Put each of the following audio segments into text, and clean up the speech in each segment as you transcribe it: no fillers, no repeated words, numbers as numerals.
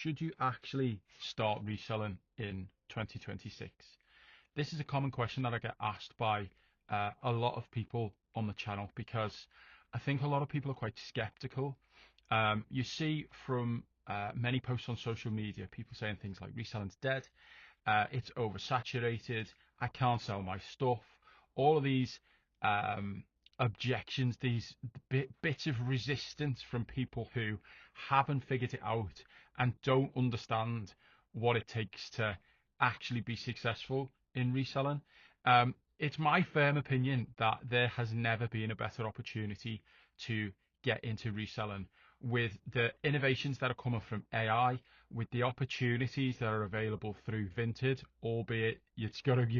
Should you actually start reselling in 2026? This is a common question that I get asked by a lot of people on the channel because I think a lot of people are quite skeptical. You see from many posts on social media, people saying things like reselling's dead, it's oversaturated, I can't sell my stuff. All of these objections, these bits of resistance from people who haven't figured it out and don't understand what it takes to actually be successful in reselling. It's my firm opinion that there has never been a better opportunity to get into reselling with the innovations that are coming from AI, with the opportunities that are available through Vinted, albeit you've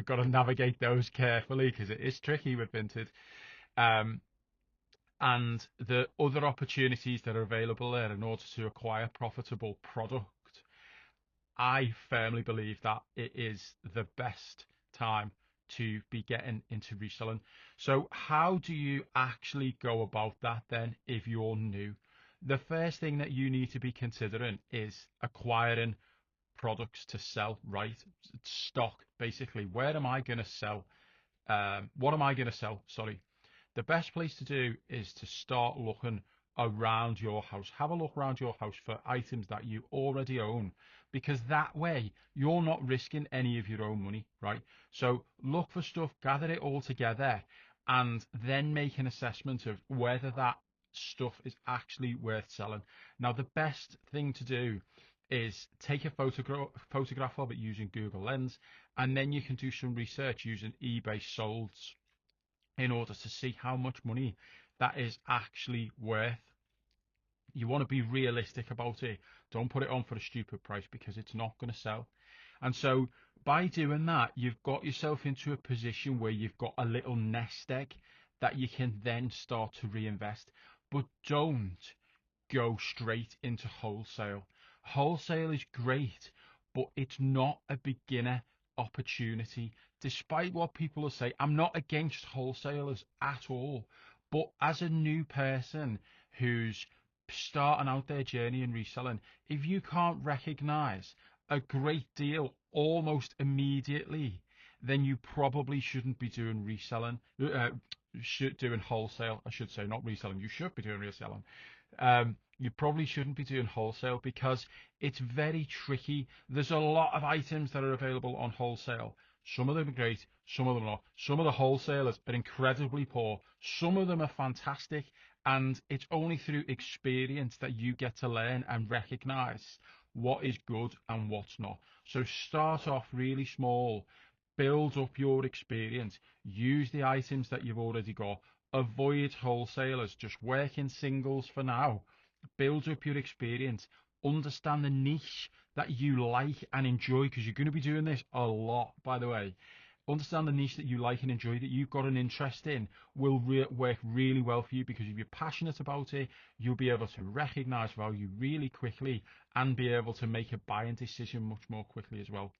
got to navigate those carefully because it is tricky with Vinted. Um, and the other opportunities that are available there in order to acquire profitable product, I firmly believe that it is the best time to be getting into reselling. So how do you actually go about that then if you're new? The first thing that you need to be considering is acquiring products to sell, right? Stock, basically. Where am I going to sell? What am I going to sell? Sorry. The best place to do is to start looking around your house. Have a look around your house for items that you already own, because that way you're not risking any of your own money, right? So look for stuff, gather it all together, and then make an assessment of whether that stuff is actually worth selling. Now, the best thing to do is take a photograph of it using Google Lens, and then you can do some research using eBay solds in order to see how much money that is actually worth. You want to be realistic about it. Don't put it on for a stupid price because it's not going to sell. And so by doing that, you've got yourself into a position where you've got a little nest egg that you can then start to reinvest. But don't go straight into wholesale. Wholesale is great, but it's not a beginner opportunity. Despite what people will say, I'm not against wholesalers at all. But as a new person who's starting out their journey in reselling, if you can't recognize a great deal almost immediately, then you probably shouldn't be doing reselling. Doing wholesale, I should say, not reselling. You should be doing reselling. You probably shouldn't be doing wholesale because it's very tricky. There's a lot of items that are available on wholesale. Some of them are great, some of them are not. Some of the wholesalers are incredibly poor. Some of them are fantastic, and it's only through experience that you get to learn and recognize what is good and what's not. So start off really small, build up your experience, use the items that you've already got. Avoid wholesalers, just work in singles for now. Build up your experience, understand the niche that you like and enjoy, because you're going to be doing this a lot, by the way. Understand the niche that you like and enjoy, that you've got an interest in, will work really well for you, because if you're passionate about it, you'll be able to recognize value really quickly and be able to make a buying decision much more quickly as well.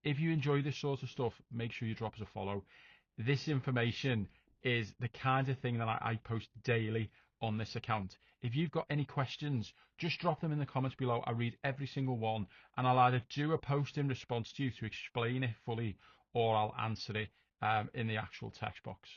If you enjoy this sort of stuff, make sure you drop us a follow. This information is the kind of thing that I post daily on this account. If you've got any questions, just drop them in the comments below. I read every single one, and I'll either do a post in response to you to explain it fully, or I'll answer it in the actual text box.